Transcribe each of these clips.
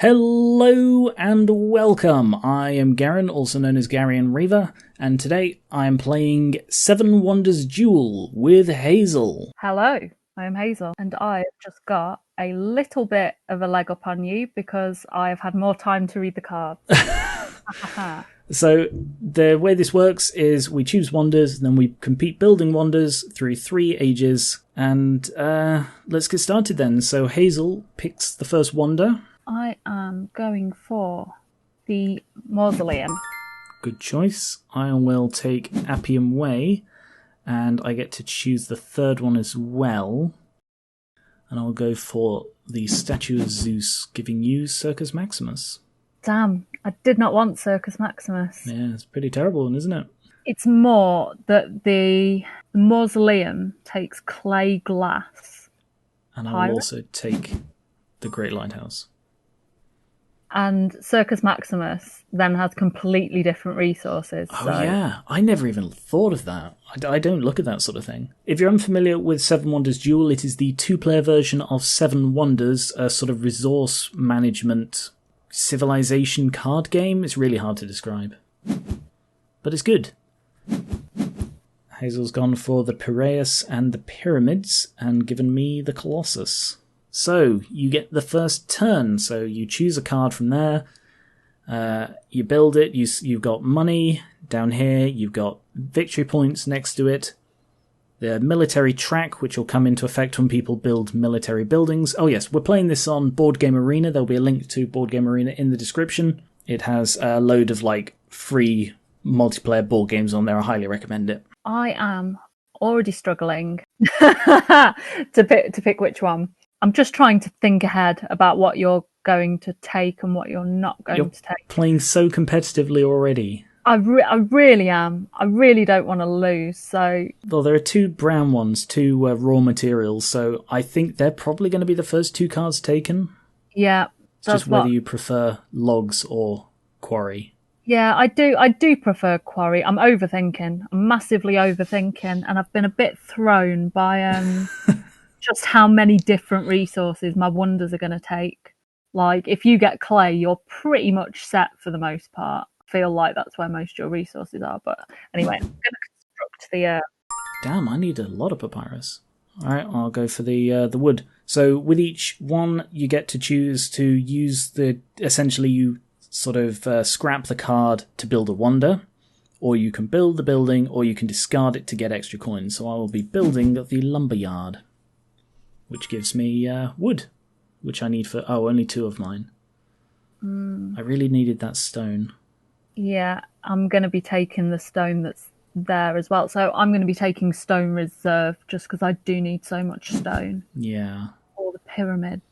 Hello and welcome. I am Garen, also known as Garian Reaver, and today I am playing Seven Wonders Duel with Hazel. Hello, I am Hazel, and I've just got a little bit of a leg up on you because I've had more time to read the cards. So the way this works is we choose wonders, and then we compete building wonders through 3 ages, and let's get started then. So Hazel picks the first wonder. I am going for the mausoleum. Good choice. I will take Appium Way, and I get to choose the third one as well. And I'll go for the Statue of Zeus, giving you Circus Maximus. Damn, I did not want Circus Maximus. Yeah, it's pretty terrible, isn't it? It's more that the mausoleum takes clay glass. And I'll also take the Great Lighthouse. And Circus Maximus then has completely different resources. Oh, yeah. I never even thought of that. I don't look at that sort of thing. If you're unfamiliar with Seven Wonders Duel, it is the 2-player version of Seven Wonders, a sort of resource management civilization card game. It's really hard to describe. But it's good. Hazel's gone for the Piraeus and the Pyramids and given me the Colossus. So, you get the first turn, so you choose a card from there, you build it, you've got money down here, you've got victory points next to it, the military track, which will come into effect when people build military buildings. Oh yes, we're playing this on Board Game Arena, there'll be a link to Board Game Arena in the description. It has a load of free multiplayer board games on there, I highly recommend it. I am already struggling to pick which one. I'm just trying to think ahead about what you're going to take and what you're not going to take. Playing so competitively already. I really am. I really don't want to lose, so... Well, there are 2 brown ones, 2 raw materials, so I think they're probably going to be the first 2 cards taken. Yeah. It's just whether you prefer logs or quarry. Yeah, I do prefer quarry. I'm overthinking. I'm massively overthinking, and I've been a bit thrown by... just how many different resources my wonders are going to take. Like, if you get clay, you're pretty much set for the most part. I feel like that's where most of your resources are. But anyway, I'm going to construct the... Damn, I need a lot of papyrus. Alright, I'll go for the wood. So with each one, you get to choose to use essentially you sort of scrap the card to build a wonder, or you can build the building, or you can discard it to get extra coins. So I will be building the lumberyard, which gives me wood, which I need for... Oh, only 2 of mine. I really needed that stone. Yeah, I'm going to be taking the stone that's there as well. So I'm going to be taking stone reserve just because I do need so much stone. Yeah. Or the pyramids.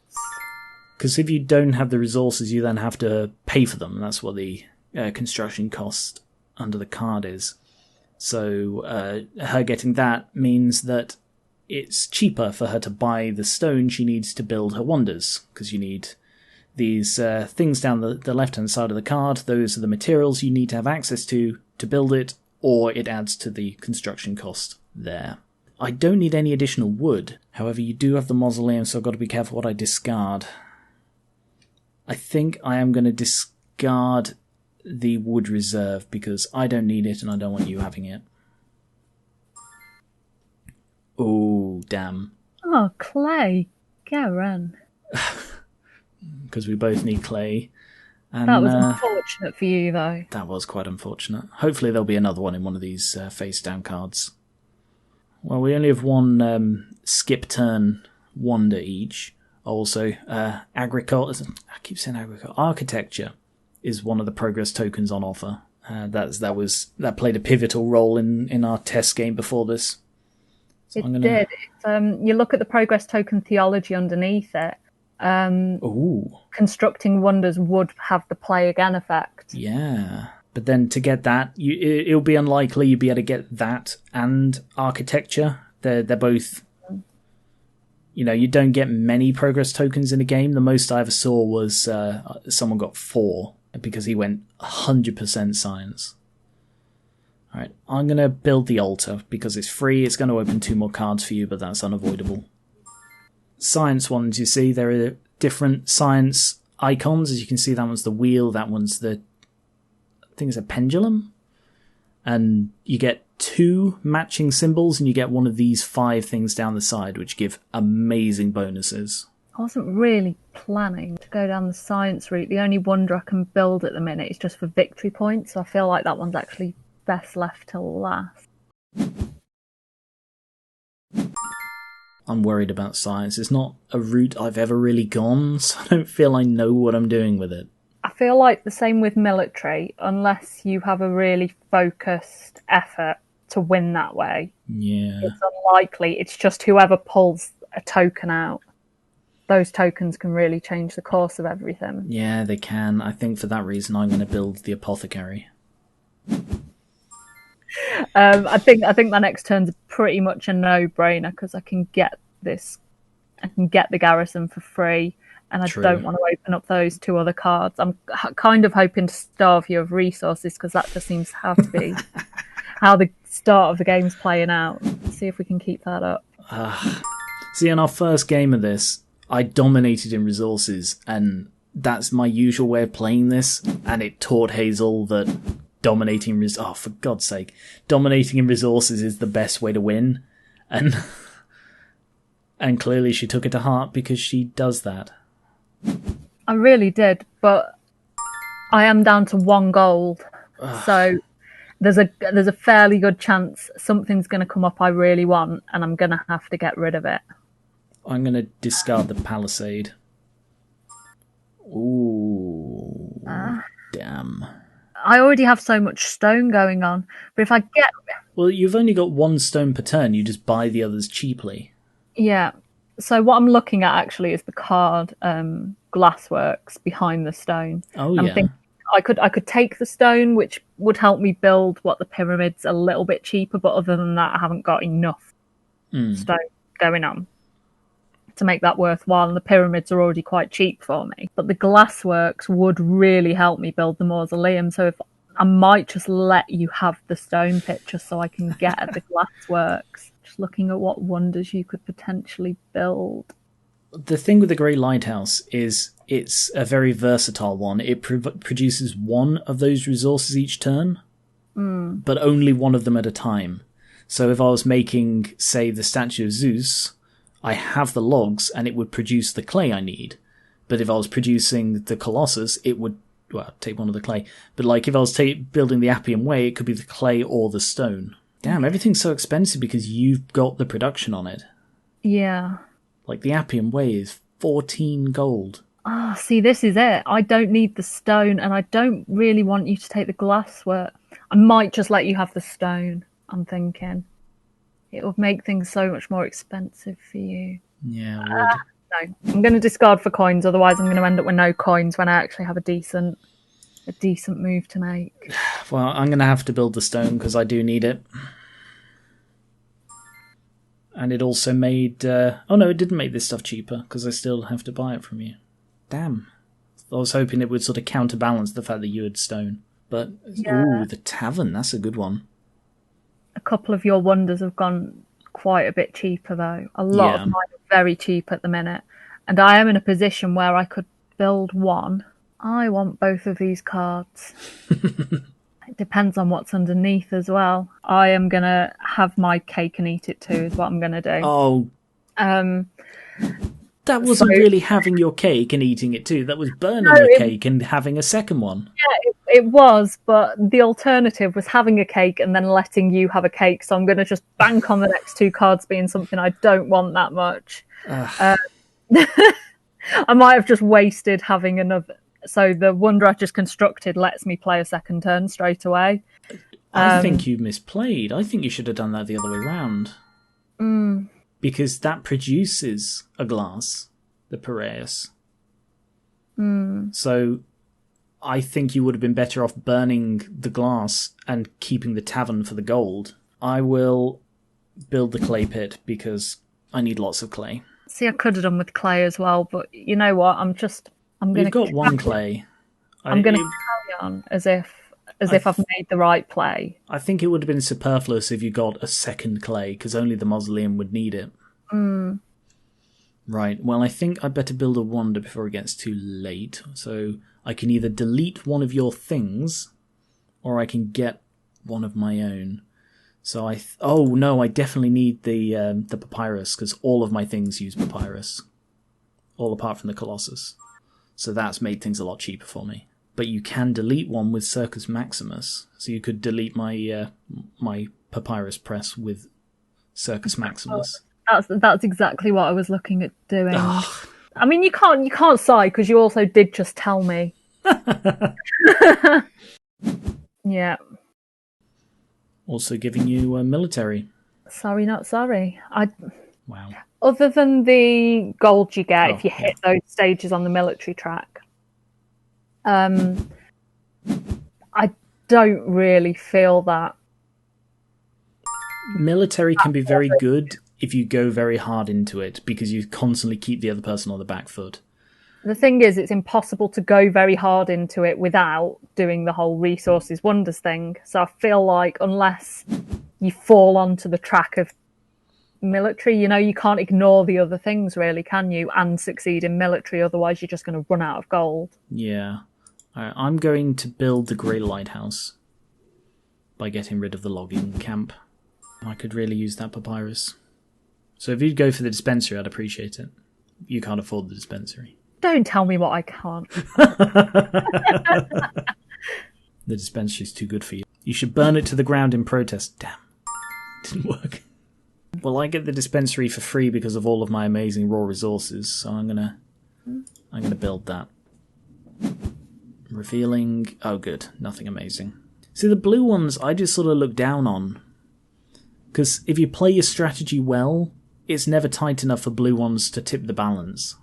Because if you don't have the resources, you then have to pay for them. That's what the construction cost under the card is. So her getting that means that it's cheaper for her to buy the stone she needs to build her wonders, because you need these things down the left-hand side of the card. Those are the materials you need to have access to build it, or it adds to the construction cost there. I don't need any additional wood. However, you do have the mausoleum, so I've got to be careful what I discard. I think I am going to discard the wood reserve, because I don't need it and I don't want you having it. Oh, damn. Oh, clay. Garen. Because we both need clay. And, that was unfortunate for you, though. That was quite unfortunate. Hopefully there'll be another one in one of these face-down cards. Well, we only have one skip-turn wonder each. Also, agriculture... I keep saying agriculture. Architecture is one of the progress tokens on offer. That played a pivotal role in our test game before this. So did. You look at the progress token Theology underneath it. Constructing wonders would have the play again effect. Yeah. But then to get that, it'll be unlikely you'll be able to get that and architecture. They're both... you don't get many progress tokens in a game. The most I ever saw was someone got 4 because he went 100% science. Alright, I'm going to build the altar because it's free. It's going to open 2 more cards for you, but that's unavoidable. Science ones, you see, there are different science icons. As you can see, that one's the wheel, that one's I think it's a pendulum. And you get 2 matching symbols, and you get one of these 5 things down the side, which give amazing bonuses. I wasn't really planning to go down the science route. The only wonder I can build at the minute is just for victory points, so I feel like that one's actually best left till last. I'm worried about science. It's not a route I've ever really gone, so I don't feel I know what I'm doing with it. I feel like the same with military, unless you have a really focused effort to win that way. Yeah. It's unlikely. It's just whoever pulls a token out. Those tokens can really change the course of everything. Yeah, they can. I think for that reason I'm going to build the apothecary. I think my next turn's pretty much a no-brainer because I can get the garrison for free, and I don't want to open up those 2 other cards. I'm kind of hoping to starve you of resources because that just seems to have to be how the start of the game's playing out. Let's see if we can keep that up. See, in our first game of this, I dominated in resources, and that's my usual way of playing this, and it taught Hazel that dominating for God's sake, dominating in resources is the best way to win, and clearly she took it to heart because she does that. I really did, but I am down to 1 gold, so there's a fairly good chance something's going to come up I really want, and I'm going to have to get rid of it. I'm going to discard the palisade. Ooh, damn. I already have so much stone going on, but if I get... Well, you've only got 1 stone per turn, you just buy the others cheaply. Yeah, so what I'm looking at actually is the card glassworks behind the stone. Oh, yeah. I'm thinking I could take the stone, which would help me build what the pyramids a little bit cheaper, but other than that, I haven't got enough stone going on to make that worthwhile, and the pyramids are already quite cheap for me. But the glassworks would really help me build the mausoleum, so if I might just let you have the stone picture so I can get at the glassworks. Just looking at what wonders you could potentially build. The thing with the Great Lighthouse is it's a very versatile one. It produces 1 of those resources each turn, but only 1 of them at a time. So if I was making, say, the statue of Zeus, I have the logs and it would produce the clay I need. But if I was producing the Colossus, it would, take 1 of the clay. But like if I was building the Appian Way, it could be the clay or the stone. Damn, everything's so expensive because you've got the production on it. Yeah. Like the Appian Way is 14 gold. See, this is it. I don't need the stone, and I don't really want you to take the glasswork. I might just let you have the stone, I'm thinking. It would make things so much more expensive for you. Yeah, it would. No, I'm going to discard for coins, otherwise I'm going to end up with no coins when I actually have a decent move to make. Well, I'm going to have to build the stone because I do need it. And it also made... oh no, it didn't make this stuff cheaper because I still have to buy it from you. Damn. I was hoping it would sort of counterbalance the fact that you had stone. But, ooh, the tavern, that's a good one. A couple of your wonders have gone quite a bit cheaper, though. A lot of mine are very cheap at the minute. And I am in a position where I could build 1. I want both of these cards. It depends on what's underneath as well. I am going to have my cake and eat it too, is what I'm going to do. Oh. That wasn't really having your cake and eating it too. That was burning your cake and having a second one. Yeah, it was, but the alternative was having a cake and then letting you have a cake. So I'm going to just bank on the next 2 cards being something I don't want that much. I might have just wasted having another... So the wonder I just constructed lets me play a second turn straight away. I think you misplayed. I think you should have done that the other way round. Because that produces a glass, the Piraeus. So I think you would have been better off burning the glass and keeping the tavern for the gold. I will build the clay pit because I need lots of clay. See, I could have done with clay as well, but you know what? You've got 1 clay. I'm going to carry on as if I've made the right play. I think it would have been superfluous if you got a second clay, because only the mausoleum would need it. Right, well, I think I'd better build a wonder before it gets too late. So I can either delete one of your things, or I can get one of my own. So oh no, I definitely need the papyrus, because all of my things use papyrus. All apart from the Colossus. So that's made things a lot cheaper for me. But you can delete one with Circus Maximus. So you could delete my my papyrus press with Circus Maximus. That's exactly what I was looking at doing. I mean, you can't sigh because you also did just tell me. Yeah. Also giving you a military. Sorry, not sorry. Wow. Other than the gold you get if you hit those stages on the military track, I don't really feel that. Military can be very good if you go very hard into it, because you constantly keep the other person on the back foot. The thing is, it's impossible to go very hard into it without doing the whole resources wonders thing. So I feel like unless you fall onto the track of military, you can't ignore the other things really, can you? And succeed in military, otherwise you're just going to run out of gold. Yeah. I'm going to build the Grey Lighthouse by getting rid of the logging camp. I could really use that papyrus. So if you'd go for the dispensary, I'd appreciate it. You can't afford the dispensary. Don't tell me what I can't. The dispensary's too good for you. You should burn it to the ground in protest. Damn. Didn't work. Well, I get the dispensary for free because of all of my amazing raw resources, so I'm gonna build that. Revealing... Oh, good. Nothing amazing. See, the blue ones I just sort of look down on. Because if you play your strategy well, it's never tight enough for blue ones to tip the balance.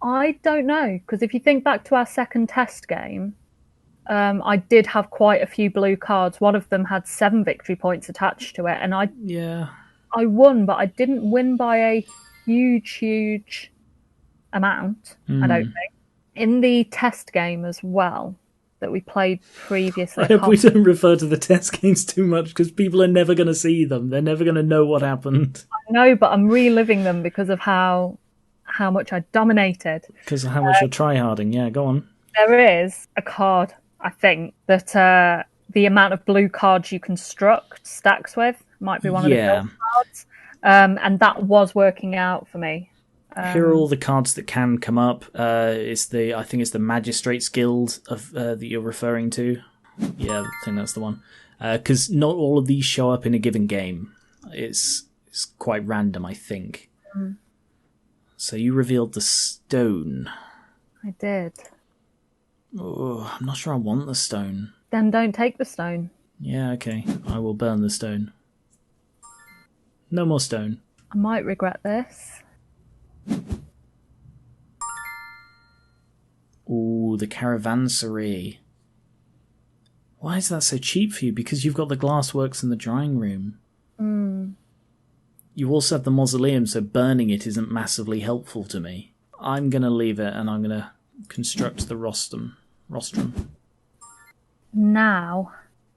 I don't know, because if you think back to our second test game, I did have quite a few blue cards. One of them had 7 victory points attached to it, and I won, but I didn't win by a huge amount, I don't think. In the test game as well, that we played previously. I hope we don't refer to the test games too much, because people are never going to see them. They're never going to know what happened. I know, but I'm reliving them because of how much I dominated. Because of how much you're tryharding. Yeah, go on. There is a card, I think, that the amount of blue cards you construct stacks with might be one of the gold cards. And that was working out for me. Here are all the cards that can come up. I think it's the Magistrates Guild that you're referring to. Yeah, I think that's the one. Because not all of these show up in a given game. It's quite random, I think. So you revealed the stone. I did. Oh, I'm not sure I want the stone. Then don't take the stone. Yeah, okay. I will burn the stone. No more stone. I might regret this. Ooh, the caravanserai. Why is that so cheap for you? Because you've got the glassworks and the drying room. You also have the mausoleum, so burning it isn't massively helpful to me. I'm going to leave it, and I'm going to construct the rostrum. Now,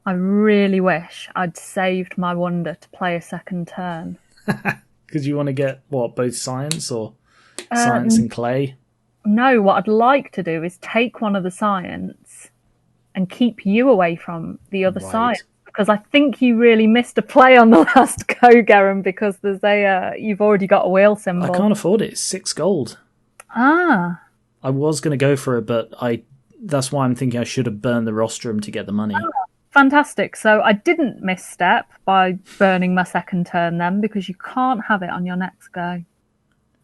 I really wish I'd saved my wonder to play a second turn. Because you want to get, what, both science or science and clay? No, what I'd like to do is take one of the science and keep you away from the other science. Because I think you really missed a play on the last go, Garen, because there's you've already got a wheel symbol. I can't afford it. It's 6 gold. Ah. I was going to go for it, but that's why I'm thinking I should have burned the rostrum to get the money. Oh, fantastic. So I didn't misstep by burning my second turn then, because you can't have it on your next go.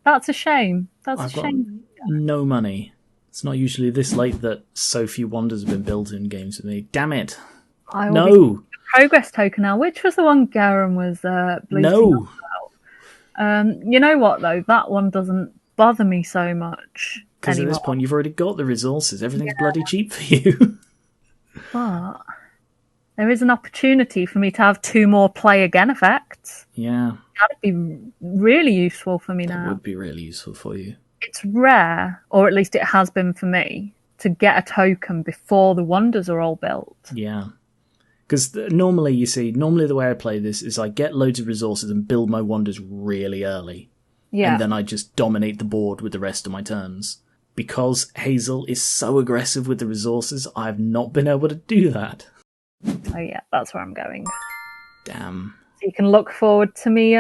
That's a shame. That's a shame. No money. It's not usually this late that so few wonders have been built in games with me. Damn it. No. Progress token now. Which was the one Garen was bleating about? You know what, though? That one doesn't bother me so much. Because at this point, you've already got the resources. Everything's bloody cheap for you. But there is an opportunity for me to have 2 more play again effects. Yeah. That'd be really useful for me now. That would be really useful for you. It's rare, or at least it has been for me, to get a token before the wonders are all built. Yeah. Because normally the way I play this is I get loads of resources and build my wonders really early. Yeah. And then I just dominate the board with the rest of my turns. Because Hazel is so aggressive with the resources, I've not been able to do that. Oh yeah, that's where I'm going. Damn. So you can look forward to me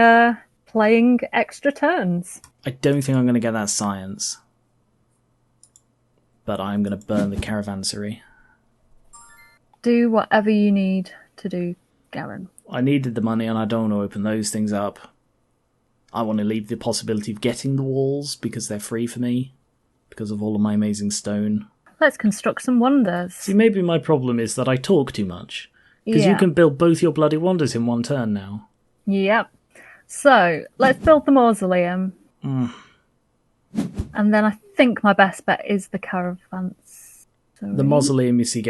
playing extra turns. I don't think I'm going to get that science. But I'm going to burn the caravansary. Do whatever you need to do, Garen. I needed the money and I don't want to open those things up. I want to leave the possibility of getting the walls because they're free for me. Because of all of my amazing stone. Let's construct some wonders. See, maybe my problem is that I talk too much. Because you can build both your bloody wonders in one turn now. Yep. So, let's build the mausoleum. Mm. And then I think my best bet is the caravans. The mausoleum, you see,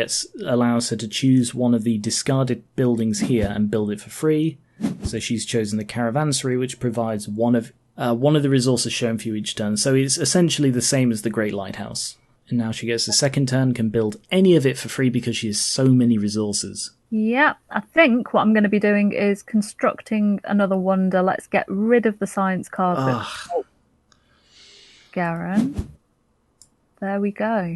allows her to choose one of the discarded buildings here and build it for free. So she's chosen the caravansary, which provides one of the resources shown for you each turn. So it's essentially the same as the Great Lighthouse. And now she gets a second turn, can build any of it for free because she has so many resources. Yeah, I think what I'm going to be doing is constructing another wonder. Let's get rid of the science card. Oh, Garen. There we go.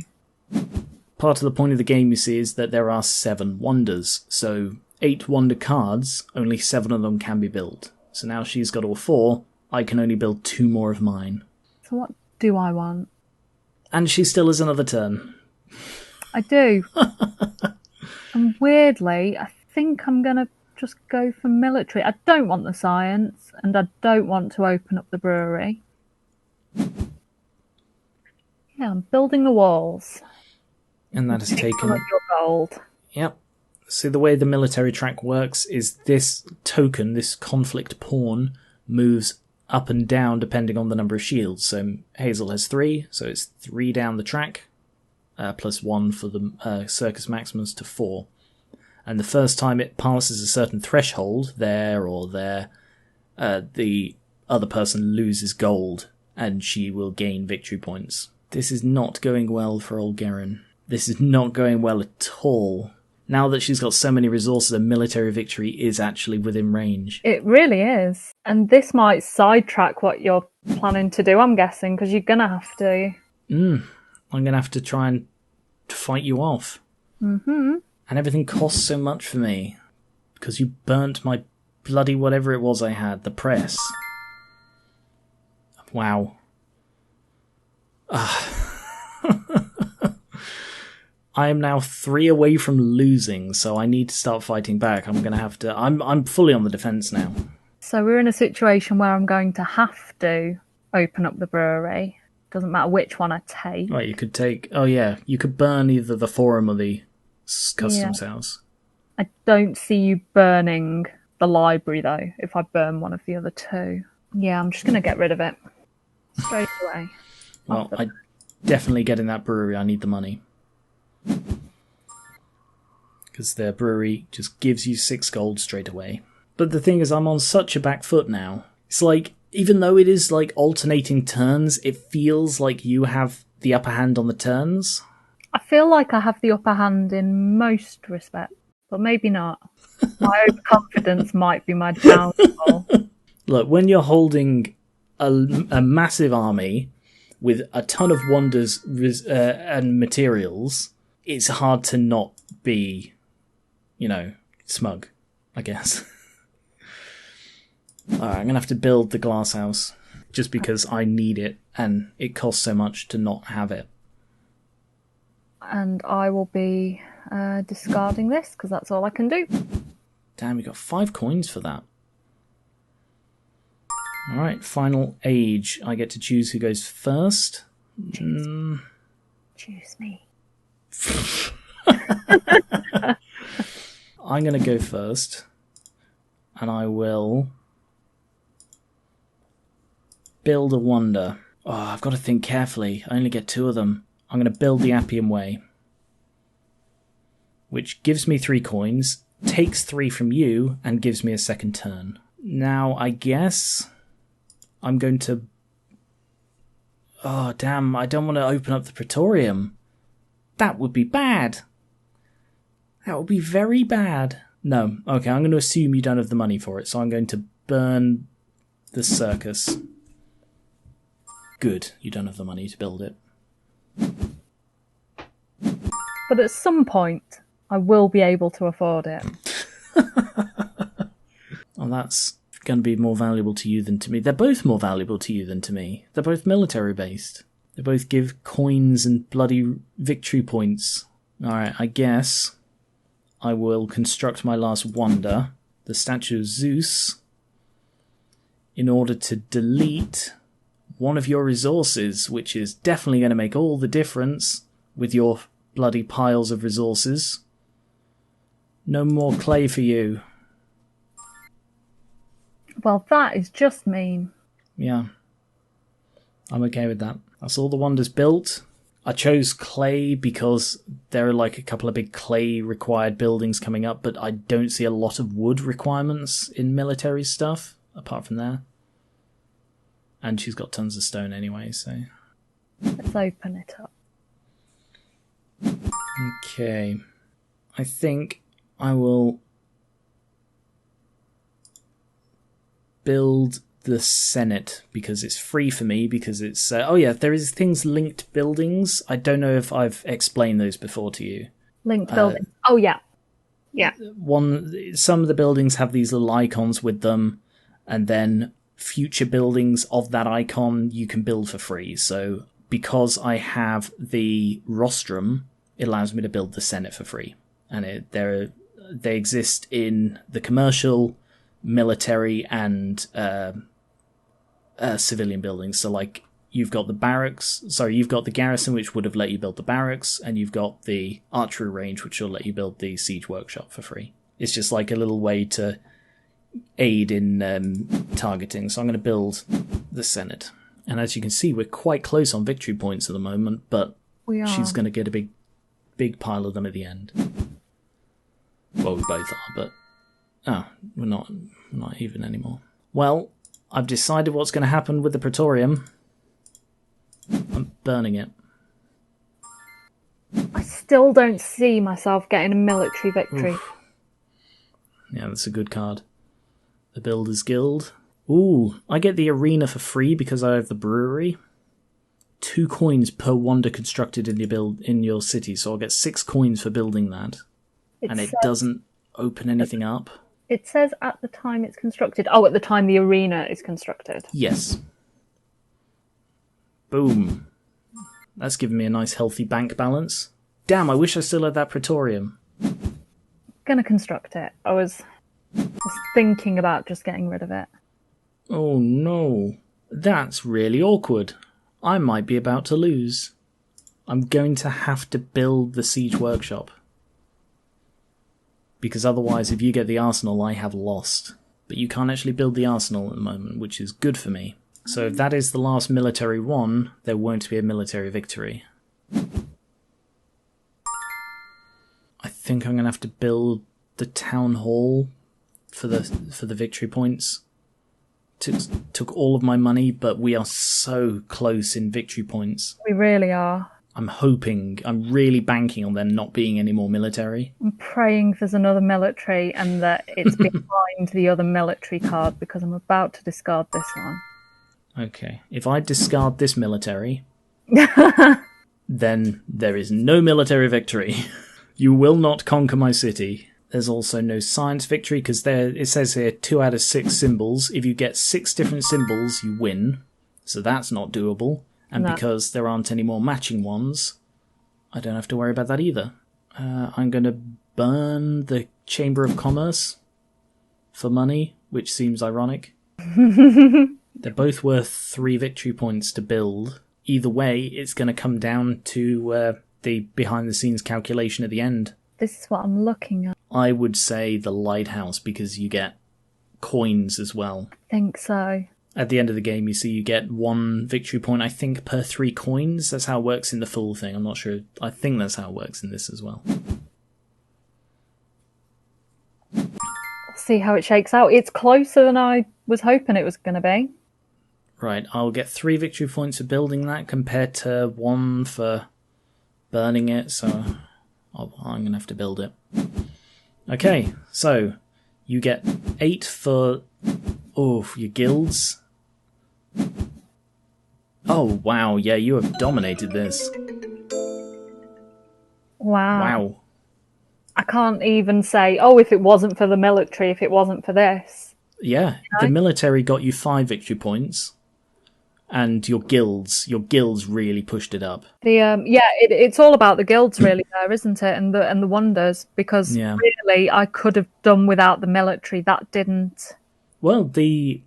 Part of the point of the game, you see, is that there are 7 wonders. So 8 wonder cards, only 7 of them can be built. So now she's got all 4, I can only build 2 more of mine. So what do I want? And she still has another turn. I do. And weirdly, I think I'm going to just go for military. I don't want the science, and I don't want to open up the brewery. Yeah, I'm building the walls. And that has taken... your gold. Yep. So the way the military track works is this token, this conflict pawn, moves up and down depending on the number of shields. So Hazel has 3, so it's 3 down the track, plus 1 for the Circus Maximus to 4. And the first time it passes a certain threshold, there or there, the other person loses gold, and she will gain victory points. This is not going well for old Garen. This is not going well at all. Now that she's got so many resources, a military victory is actually within range. It really is. And this might sidetrack what you're planning to do, I'm guessing, because you're going to have to. I'm going to have to try and fight you off. Mm-hmm. And everything costs so much for me. Because you burnt my bloody whatever it was I had, the press. Wow. I am now 3 away from losing, so I need to start fighting back. I'm going to have to... I'm fully on the defence now. So we're in a situation where I'm going to have to open up the brewery. Doesn't matter which one I take. Right, you could take... Oh, yeah. You could burn either the Forum or the Customs House. I don't see you burning the library, though, if I burn one of the other 2. Yeah, I'm just going to get rid of it. Straight away. Well, I definitely get in that brewery. I need the money. Because their brewery just gives you 6 gold straight away. But the thing is, I'm on such a back foot now. It's like, even though it is like alternating turns, it feels like you have the upper hand on the turns. I feel like I have the upper hand in most respects, but maybe not. My overconfidence might be my downfall. Look, when you're holding a massive army with a ton of wonders and materials, it's hard to not be, smug, I guess. Alright, I'm going to have to build the glass house, just because I need it, and it costs so much to not have it. And I will be discarding this, because that's all I can do. Damn, we got 5 coins for that. Alright, final age. I get to choose who goes first. Choose me. I'm going to go first. And I will build a wonder. Oh, I've got to think carefully. I only get 2 of them. I'm going to build the Appian Way, which gives me 3 coins, takes 3 from you, and gives me a second turn. Now, I guess I'm going to... Oh, damn, I don't want to open up the Praetorium. That would be bad. That would be very bad. No, okay, I'm going to assume you don't have the money for it, so I'm going to burn the circus. Good, you don't have the money to build it. But at some point, I will be able to afford it. Well, that's going to be more valuable to you than to me. They're both more valuable to you than to me. They're both military-based. They both give coins and bloody victory points. Alright, I guess I will construct my last wonder, the statue of Zeus, in order to delete one of your resources, which is definitely going to make all the difference with your bloody piles of resources. No more clay for you. Well, that is just mean. Yeah. I'm okay with that. That's all the wonders built. I chose clay because there are like a couple of big clay required buildings coming up, but I don't see a lot of wood requirements in military stuff, apart from there. And she's got tons of stone anyway, so... Let's open it up. Okay. I think I will build the Senate because it's free for me, because it's... oh yeah, there is things linked buildings. I don't know if I've explained those before to you. Linked building. Oh, yeah. Yeah. Some of the buildings have these little icons with them, and then future buildings of that icon you can build for free. So because I have the rostrum, it allows me to build the Senate for free. And they exist in the commercial, military, and civilian buildings. So like you've got the garrison, which would have let you build the barracks, and you've got the archery range, which will let you build the siege workshop for free. It's just like a little way to aid in targeting. So I'm going to build the Senate. And as you can see, we're quite close on victory points at the moment, but she's going to get a big pile of them at the end. Well, we both are, but we're not even anymore. Well, I've decided what's going to happen with the Praetorium. I'm burning it. I still don't see myself getting a military victory. Oof. Yeah, that's a good card. The Builders Guild. Ooh, I get the arena for free because I have the brewery. 2 coins per wonder constructed in your city, so I'll get 6 coins for building that. It doesn't open anything up. It says at the time it's constructed. Oh, at the time the arena is constructed. Yes. Boom. That's given me a nice healthy bank balance. Damn, I wish I still had that Praetorium. Gonna construct it. I was thinking about just getting rid of it. Oh no. That's really awkward. I might be about to lose. I'm going to have to build the siege workshop. Because otherwise, if you get the arsenal, I have lost. But you can't actually build the arsenal at the moment, which is good for me. So if that is the last military one, there won't be a military victory. I think I'm going to have to build the town hall for the victory points. Took all of my money, but we are so close in victory points. We really are. I'm really banking on there not being any more military. I'm praying there's another military and that it's behind the other military card, because I'm about to discard this one. Okay, if I discard this military, then there is no military victory. You will not conquer my city. There's also no science victory, because it says here 2 out of 6 symbols. If you get 6 different symbols, you win. So that's not doable. And because there aren't any more matching ones, I don't have to worry about that either. I'm going to burn the Chamber of Commerce for money, which seems ironic. They're both worth 3 victory points to build. Either way, it's going to come down to the behind-the-scenes calculation at the end. This is what I'm looking at. I would say the lighthouse, because you get coins as well. I think so. At the end of the game, you get 1 victory point, I think, per 3 coins. That's how it works in the full thing. I'm not sure. I think that's how it works in this as well. See how it shakes out. It's closer than I was hoping it was going to be. Right, I'll get 3 victory points for building that compared to 1 for burning it, so I'm going to have to build it. Okay, so you get 8 for your guilds. Oh, wow. Yeah, you have dominated this. Wow. I can't even say, oh, if it wasn't for the military, if it wasn't for this. Yeah, the military got you 5 victory points. And your guilds really pushed it up. It's all about the guilds, really, there, isn't it? And the wonders, because really, I could have done without the military. That didn't. Well, the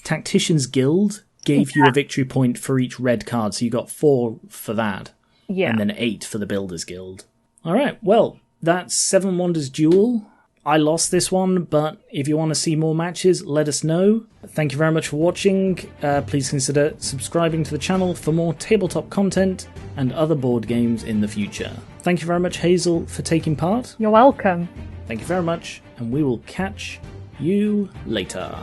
tacticians guild gave you a victory point for each red card, so you got 4 for that, and then 8 for the builders guild. All right, well, that's 7 Wonders Duel. I lost this one, but if you want to see more matches, let us know. Thank you very much for watching. Please consider subscribing to the channel for more tabletop content and other board games in the future. Thank you very much, Hazel, for taking part. You're welcome. Thank you very much, and we will catch you later.